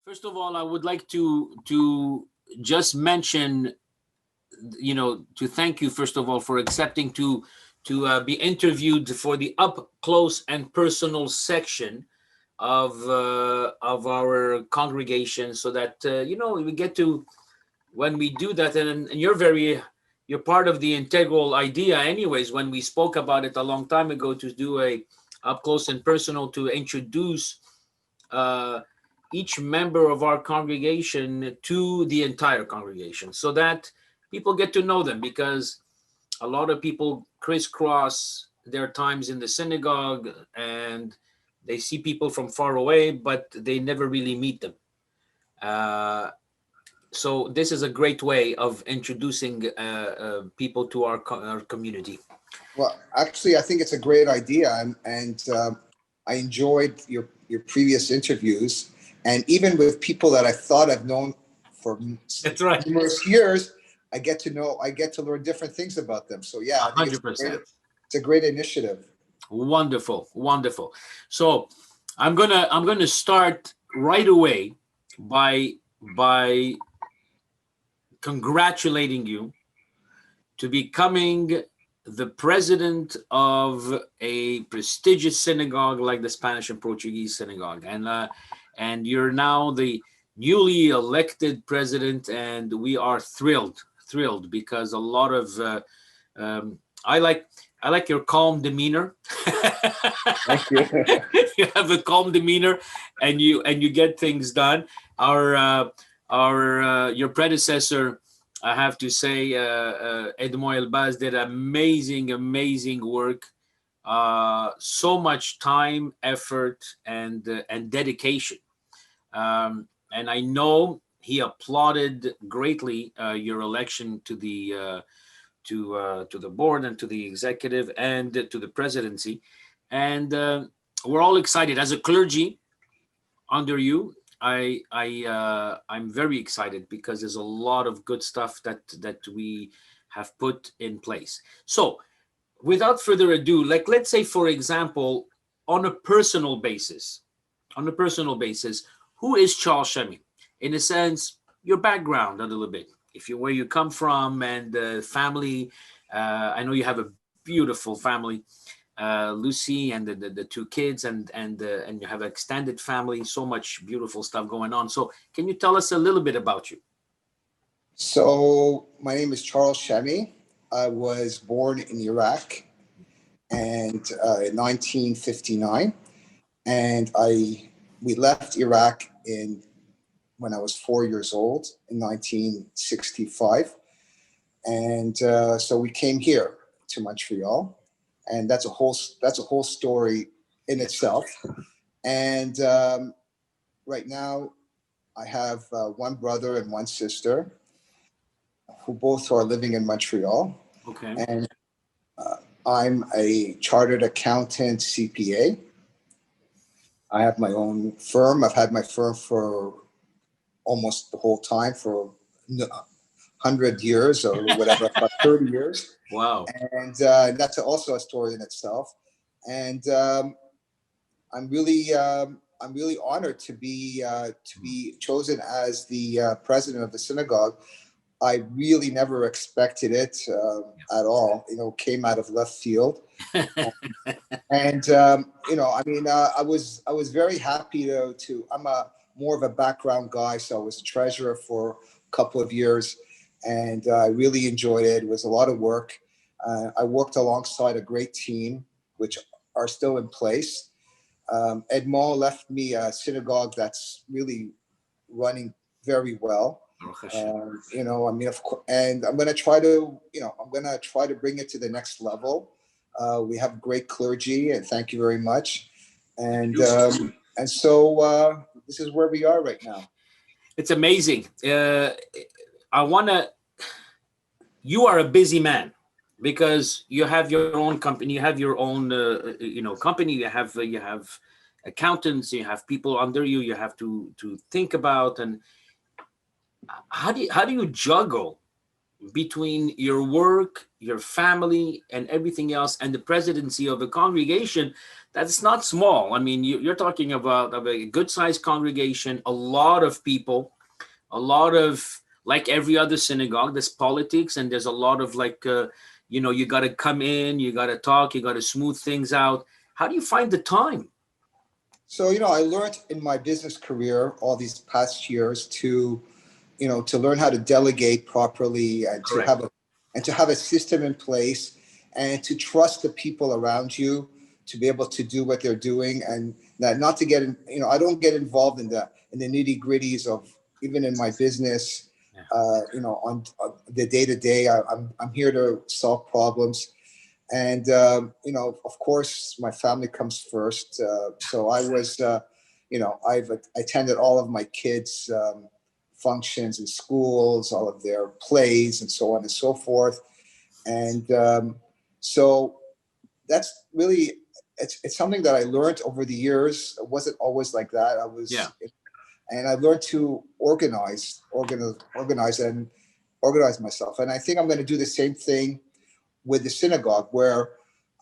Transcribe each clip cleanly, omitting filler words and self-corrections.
First of all, I would like to just mention, to thank you first of all for accepting to be interviewed for the up close and personal section of our congregation, so that we get to, when we do that, and you're part of the integral idea anyways, when we spoke about it a long time ago, to do a up close and personal, to introduce uh, each member of our congregation to the entire congregation, so that people get to know them, because a lot of people crisscross their times in the synagogue, and they see people from far away, but they never really meet them. Uh, so this is a great way of introducing people to our community. Well, actually, I think it's a great idea, and I enjoyed your previous interviews, and even with people that I thought I've known for That's right. numerous years, I get to learn different things about them. So yeah, I think 100%. it's a great initiative. Wonderful, wonderful. So I'm gonna start right away by congratulating you to becoming the president of a prestigious synagogue like the Spanish and Portuguese Synagogue, and you're now the newly elected president, and we are thrilled, because a lot of I like your calm demeanor. Thank you. You have a calm demeanor, and you get things done. Our your predecessor, I have to say, Edmond Elbaz, did amazing work. So much time, effort, and dedication. And I know he applauded greatly your election to the board, and to the executive, and to the presidency. And we're all excited as a clergy under you. I'm very excited, because there's a lot of good stuff that we have put in place. So without further ado, like, let's say, for example, on a personal basis, who is Charles Shemie? In a sense, your background a little bit, if you where you come from, and family. I know you have a beautiful family, Lucy, and the two kids, and you have an extended family. So much beautiful stuff going on. So can you tell us a little bit about you? So my name is Charles Shemie. I was born in Iraq, and in 1959, and I we left Iraq in when I was 4 years old in 1965, and so we came here to Montreal, and that's a whole story in itself. And right now, I have one brother and one sister who both are living in Montreal, Okay. and I'm a chartered accountant, CPA. I have my own firm. I've had my firm for almost the whole time, for 100 years or whatever, about 30 years. Wow. And that's also a story in itself. And I'm really honored to be chosen as the president of the synagogue. I really never expected it at all. Came out of left field. And I mean, I was very happy to. I'm a more of a background guy, so I was treasurer for a couple of years, and I really enjoyed it. It was a lot of work. I worked alongside a great team, which are still in place. Edmond left me a synagogue that's really running very well. I mean, of course, and I'm gonna try to bring it to the next level. We have great clergy, and thank you very much. And this is where we are right now. It's amazing. I want to. You are a busy man, because you have your own company, you have your own, company. You have accountants, you have people under you. You have to think about. And how do you juggle between your work, your family, and everything else, and the presidency of a congregation that's not small. I mean, you're talking about of a good-sized congregation, a lot of people, a lot of, like every other synagogue, there's politics, and there's a lot of like, you got to come in, you got to talk, you got to smooth things out. How do you find the time? So, I learned in my business career all these past years to learn how to delegate properly and to Correct. have a system in place and to trust the people around you to be able to do what they're doing, and that not to get in, I don't get involved in the nitty gritties of, even in my business, Yeah. on the day to day. I'm here to solve problems. And of course, my family comes first. So I've attended all of my kids' functions in schools, all of their plays, and so on and so forth. And so that's really, it's something that I learned over the years. It wasn't always like that. Yeah. And I learned to organize and organize myself. And I think I'm going to do the same thing with the synagogue, where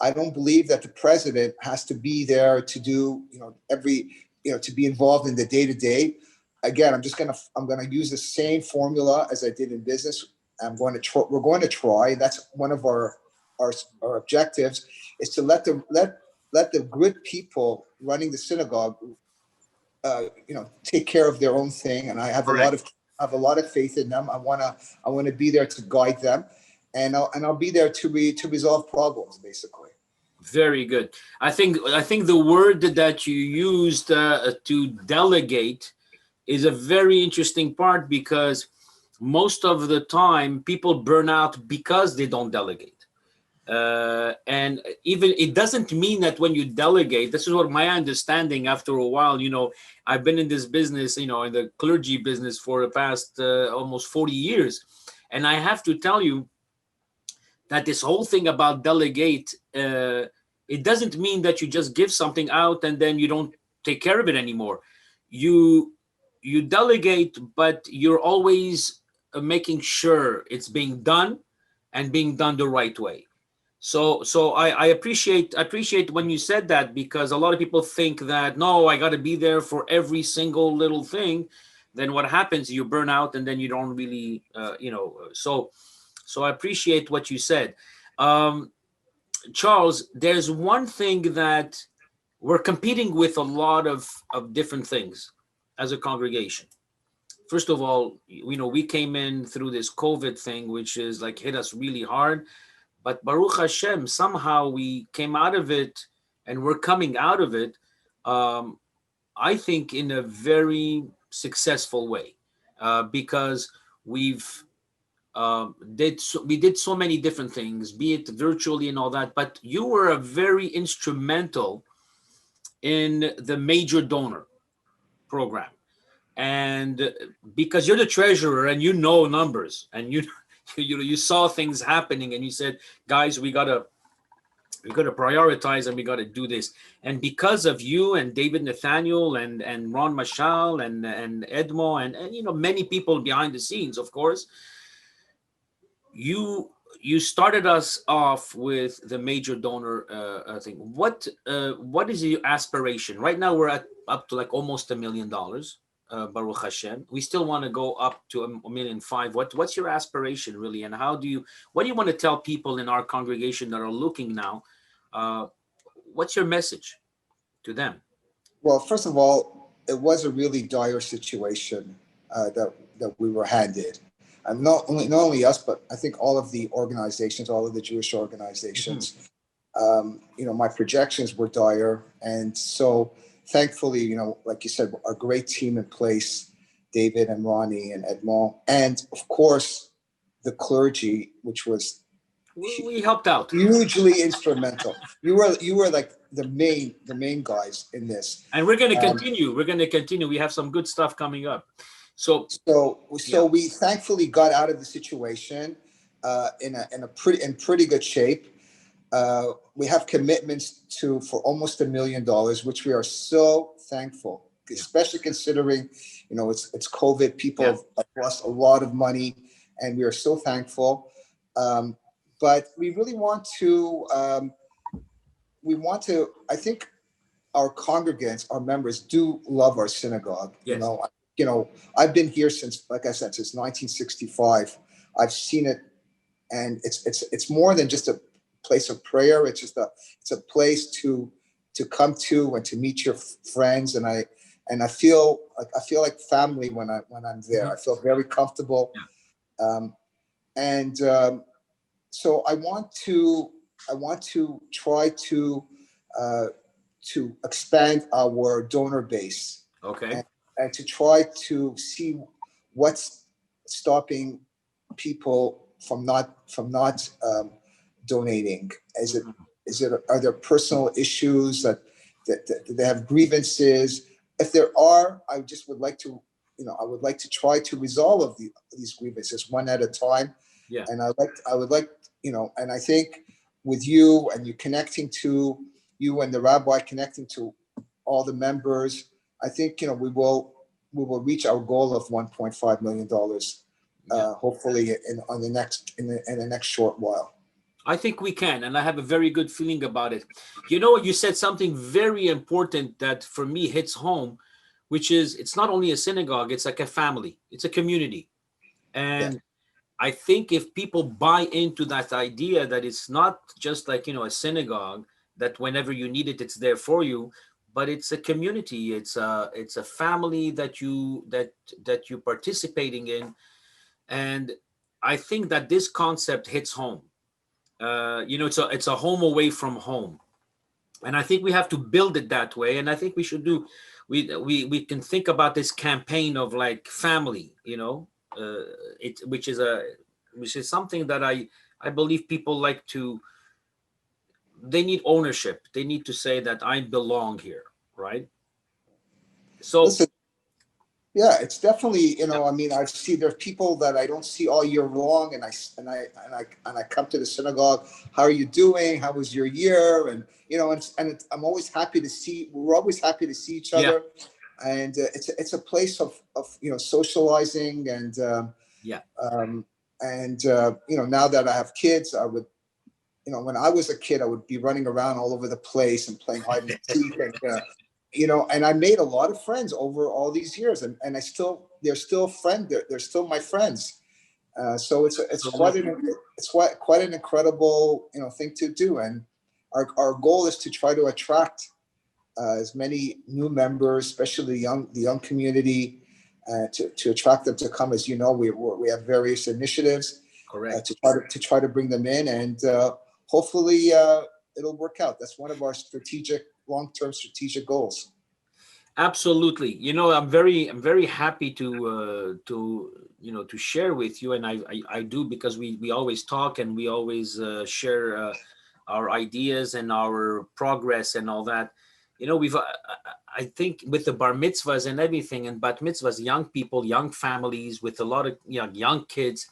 I don't believe that the president has to be there to do, to be involved in the day to day. Again, I'm gonna use the same formula as I did in business. We're going to try. That's one of our objectives, is to let the good people running the synagogue, take care of their own thing. And Correct. I have a lot of faith in them. I wanna be there to guide them, and I'll be there to resolve problems, basically. Very good. I think the word that you used to delegate is a very interesting part, because most of the time people burn out because they don't delegate. And even it doesn't mean that when you delegate, this is what my understanding after a while, I've been in this business, in the clergy business for the past almost 40 years. And I have to tell you that this whole thing about delegate, it doesn't mean that you just give something out and then you don't take care of it anymore. You delegate, but you're always making sure it's being done, and being done the right way. So I appreciate when you said that, because a lot of people think that, no, I got to be there for every single little thing. Then what happens? You burn out, and then you don't really, so I appreciate what you said. Um, Charles, there's one thing that we're competing with a lot of different things as a congregation. First of all, we came in through this COVID thing, which is like hit us really hard. But Baruch Hashem, somehow we came out of it, and we're coming out of it, um, I think, in a very successful way, because we did so many different things, be it virtually and all that. But you were a very instrumental in the major donor program, and because you're the treasurer and you know numbers, and you saw things happening, and you said, guys, we gotta prioritize, and we gotta do this. And because of you and David Nathaniel and Ron Mashal and Edmo and many people behind the scenes, of course, you started us off with the major donor thing. What is your aspiration right now? We're up to like almost $1 million, Baruch Hashem. We still want to go up to a million five. What's your aspiration really, and what do you want to tell people in our congregation that are looking now? uh, what's your message to them? Well, first of all, it was a really dire situation that we were handed, and not only us, but I think all of the organizations, all of the Jewish Mhm. organizations. My projections were dire, and so thankfully, like you said, a great team in place, David and Ronnie and Edmond, and of course the clergy, which was We helped out, hugely instrumental. You were like the main guys in this. and we're going to Um, continue. We have some good stuff coming up. So so yeah. we thankfully got out of the situation in pretty good shape. We have commitments for almost $1 million, which we are so thankful, Yeah. especially considering it's COVID. People Yeah. have lost a lot of money, and we are so thankful. But we really want to. I think our congregants, our members, do love our synagogue. Yes. I've been here since, like I said, since 1965. I've seen it, and it's more than just a place of prayer. It's a place to come to and to meet your friends, and I feel like family when I'm there. Mhm. I feel very comfortable, and so I want to try to expand our donor base, Okay. and to try to see what's stopping people from not donating. Mhm. Are there personal issues that they have grievances? If there are, I just would like to try to resolve these grievances one at a time. Yeah. And I would like, and I think with you and you and the rabbi connecting to all the members, I think we will reach our goal of $1.5 million, Yeah. hopefully in the next short while. I think we can, and I have a very good feeling about it. You said something very important that for me hits home, which is it's not only a synagogue, it's like a family, it's a community. Yeah. And I think if people buy into that idea that it's not just like, a synagogue, that whenever you need it, it's there for you, but it's a community, it's a family that you're participating in. And I think that this concept hits home. It's a home away from home, and I think we have to build it that way. And I think we should do. We can think about this campaign of like family, it which is something that I believe people like to. They need ownership. They need to say that I belong here, right? So Listen, yeah, it's definitely, I mean, I see there are people that I don't see all year long, and I come to the synagogue. How are you doing? How was your year? And I'm always happy to see. We're always happy to see each yeah, other, and it's a place of socializing, yeah, now that I have kids, I would, when I was a kid, I would be running around all over the place and playing hide and seek, and I made a lot of friends over all these years, and they're still they're still my friends. So it's quite an incredible thing to do, and our goal is to try to attract as many new members, especially the young community, to attract them to come. As you know, we have various initiatives correct. to try to bring them in, and hopefully it'll work out. That's one of our long-term strategic goals. Absolutely. I'm very happy to share with you, and I do, because we always talk and we always share our ideas and our progress and all that. We've I think with the bar mitzvahs and everything, and bat mitzvahs, young people, young families with a lot of young kids.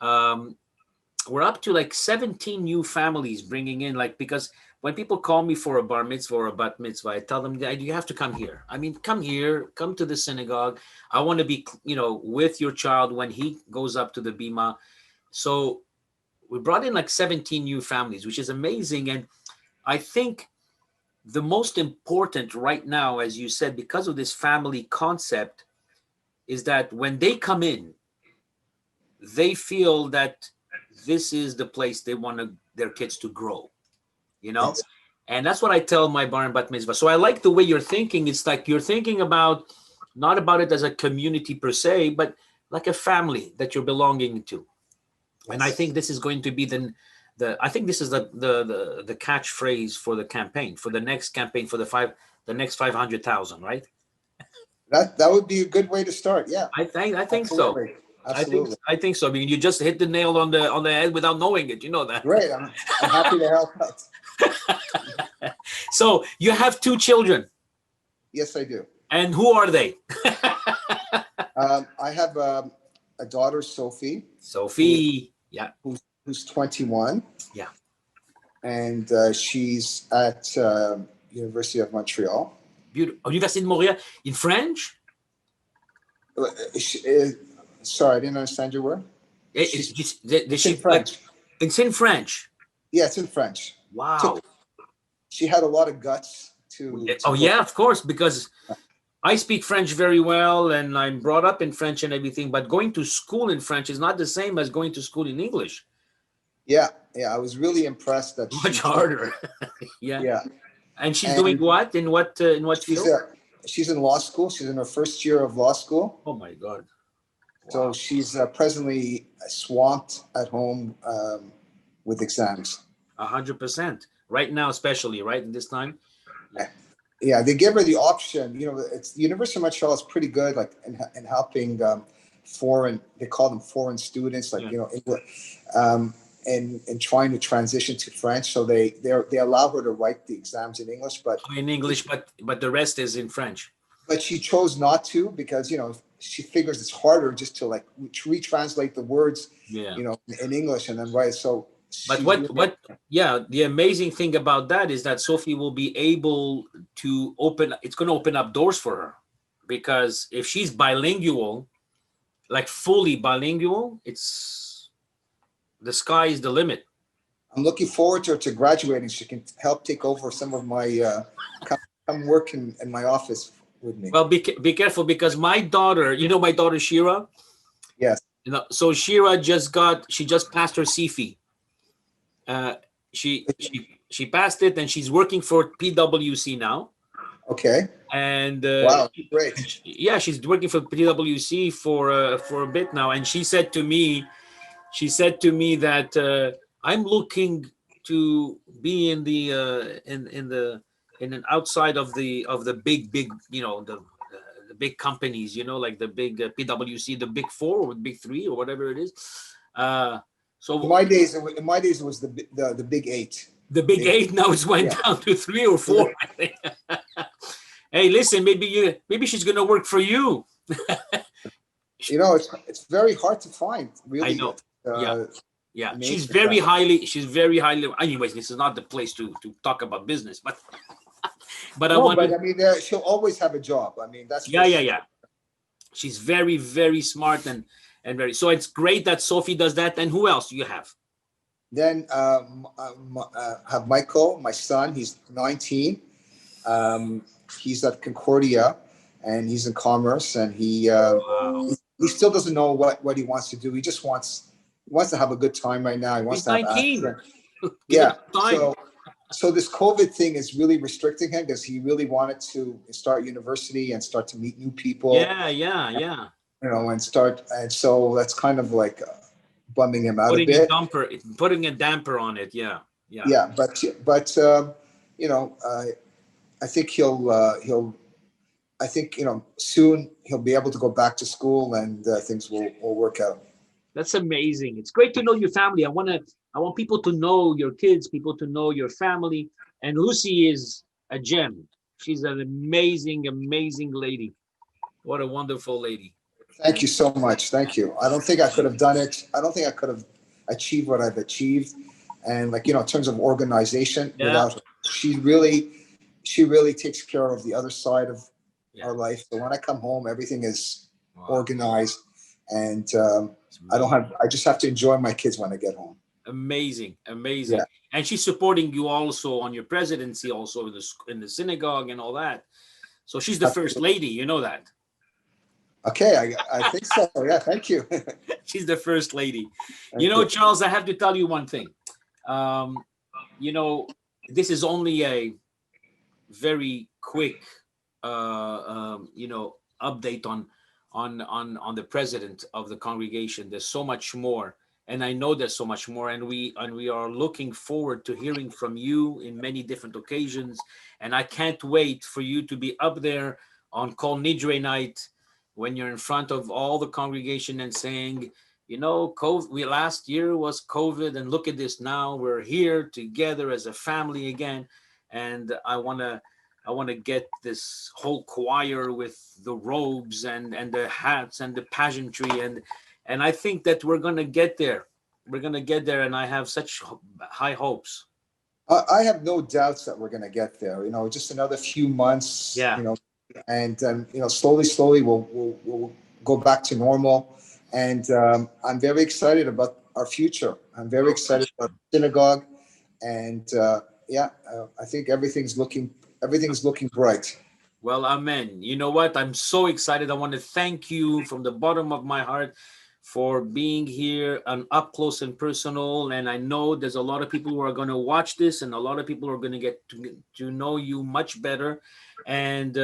Um, we're up to like 17 new families bringing in, like, because when people call me for a bar mitzvah or a bat mitzvah, I tell them that you have to come here. I mean, come here, come to the synagogue. I want to be, with your child when he goes up to the bima. So we brought in like 17 new families, which is amazing. And I think the most important right now, as you said, because of this family concept, is that when they come in, they feel that this is the place they want their kids to grow, you know? Yes. And that's what I tell my bar and bat mitzvah. So I like the way you're thinking. It's like you're thinking about, not about it as a community per se, but like a family that you're belonging to. And I Yes. think this is going to be I think this is the catchphrase for the campaign, for the next campaign, for the next 500,000, right? That would be a good way to start. Yeah. I think so. Absolutely. I think Absolutely. I think so. I mean, you just hit the nail on the head without knowing it. You know that. Great. I'm happy to help out. So you have two children, Yes, I do. and who are they? I have a daughter, Sophie, who, Sophie. Yeah. who's 21, Yeah. and she's at University of Montreal. Beautiful. Université de Montréal in French. Sorry, I didn't understand your word. Did It's in she like? French. It's in French. Yeah, it's in French. Wow. She had a lot of guts to Oh go. yeah, of course, because I speak French very well and I'm brought up in French and everything, but going to school in French is not the same as going to school in English. Yeah, yeah. I was really impressed that Much she chose. harder. Yeah. Yeah, And she's doing and what? In what she's field? a she's in law school. She's in her first year of law school. Oh my God. So Wow. she's presently swamped at home with exams. 100%. Right now, especially, right? In this time. Yeah. Yeah, they give her the option. It's the University of Montreal is pretty good, like in helping foreign. They call them foreign students, like Yeah. and trying to transition to French. So they allow her to write the exams in English, In English, but the rest is in French. but she chose not to because she figures it's harder just to like retranslate the words, Yeah. in English and then write. So But she's really, yeah, the amazing thing about that is that Sophie will be able to it's going to open up doors for her, because if she's bilingual, like fully bilingual, it's the sky is the limit. I'm looking forward to her to graduating. She can help take over some of my come work in my office with me. Well, be careful, because my daughter, my daughter Shira, Yes. so Shira she just passed her CFE. Uh, she passed it, and she's working for PwC now. Okay. And Wow. Great. yeah, she's working for PwC for a bit now. And she said to me that I'm looking to be in the in an outside of the big the big companies, like the big PwC, the big four or big three or whatever it is. So In my days, it was the big eight. the big eight, now it's went down to 3 or 4, I think. Hey, listen, maybe she's gonna work for you. It's very hard to find. Really. I know. Yeah. She's amazing very stuff. highly. Anyways, this is not the place to talk about business, but I No, want but to. I mean, she'll always have a job. I mean, that's for sure. Yeah. She's very, very smart and very. So it's great that Sophie does that. And who else do you have? Then have Michael, my son. He's 19. He's at Concordia, and he's in commerce, and Wow. he still doesn't know what he wants to do. He just wants to have a good time right now. He wants He's to have 19. Give yeah. it time. So this COVID thing is really restricting him because he really wanted to start university and start to meet new people. Yeah. And so that's kind of like bumming him out Putting a bit. Putting a damper on it. Yeah. Yeah, but I think soon he'll be able to go back to school and things will work out. That's amazing. It's great to know your family. I want people to know your kids, people to know your family. And Lucy is a gem. She's an amazing, amazing lady. What a wonderful lady. Thank you so much. Thank you. I don't think I could have done it. I don't think I could have achieved what I've achieved. And in terms of organization, without her. She really takes care of the other side of our life. So when I come home, everything is organized, and I just have to enjoy my kids when I get home. Amazing. Yeah. And she's supporting you also on your presidency, also in the synagogue and all that. So she's the first lady, you know that. Okay, I think so. Yeah, thank you. She's the first lady. Charles, I have to tell you one thing. This is only a very quick update on the president of the congregation. There's so much more, and I know there's so much more, and we are looking forward to hearing from you in many different occasions. And I can't wait for you to be up there on Kol Nidre night when you're in front of all the congregation and saying, COVID, last year was COVID, and look at this now. We're here together as a family again. And I want to get this whole choir with the robes and the hats and the pageantry. And I think that we're going to get there. We're going to get there. And I have such high hopes. I have no doubts that we're going to get there. Just another few months. Yeah. And slowly we'll go back to normal. And I'm very excited about our future. I'm very excited about the synagogue, and I think everything's looking bright. Well, amen. You know what? I'm so excited. I want to thank you from the bottom of my heart for being here and up close and personal. And I know there's a lot of people who are going to watch this, and a lot of people are going to get to know you much better. And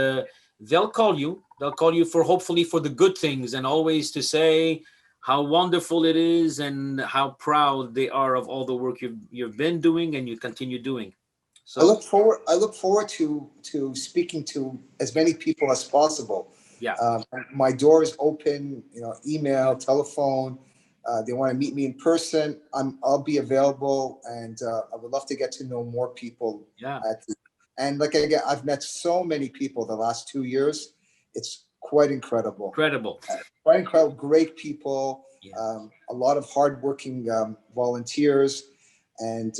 they'll call you. They'll call you for hopefully for the good things, and always to say how wonderful it is and how proud they are of all the work you've been doing and you continue doing. I So look forward. I look forward to speaking to as many people as possible. yeah, Um, my door is open. Email, telephone. They want to meet me in person. I'll be available, and I would love to get to know more people. yeah, And like again, I've met so many people the last 2 years. It's quite incredible. incredible. Quite incredible. Great people. Yeah. A lot of hardworking volunteers, and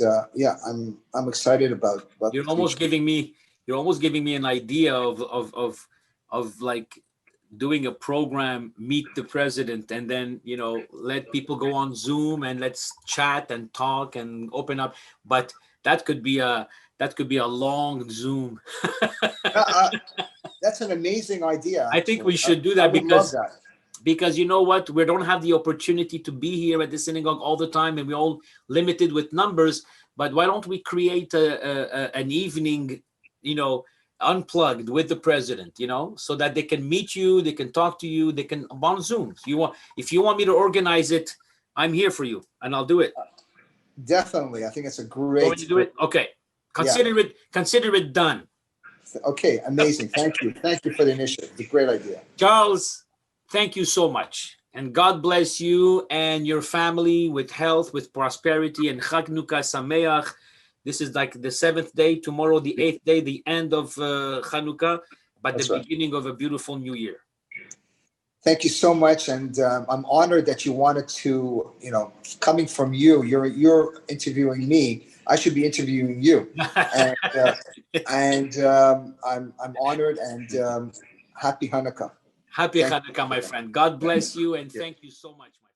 I'm excited about You're the almost future. giving me you're almost giving me an idea of like doing a program, meet the president, and then let people go on Zoom and let's chat and talk and open up. But that could be a long Zoom. Uh, uh, that's an amazing idea. I think we Actually, should do I that would love because that. you know what, we don't have the opportunity to be here at the synagogue all the time, and we're all limited with numbers. But why don't we create an evening, unplugged with the president, so that they can meet you, they can talk to you, they can on Zoom. If you want me to organize it, I'm here for you and I'll do it. Definitely, I think it's a You want me great, to do great. it? Okay, Yeah. consider it done. Okay. Amazing. Thank you. Thank you for the initiative. It's a great idea. Charles, thank you so much. And God bless you and your family with health, with prosperity, and Chanukah Sameach. This is like the seventh day, tomorrow, the eighth day, the end of Chanukah, but the That's right. beginning of a beautiful new year. Thank you so much, and I'm honored that you wanted to. Coming from you, you're interviewing me. I should be interviewing you, and I'm honored, and happy Hanukkah. Happy Thank Chanukah, my you. friend. God Thank bless you, and you. thank you so much, my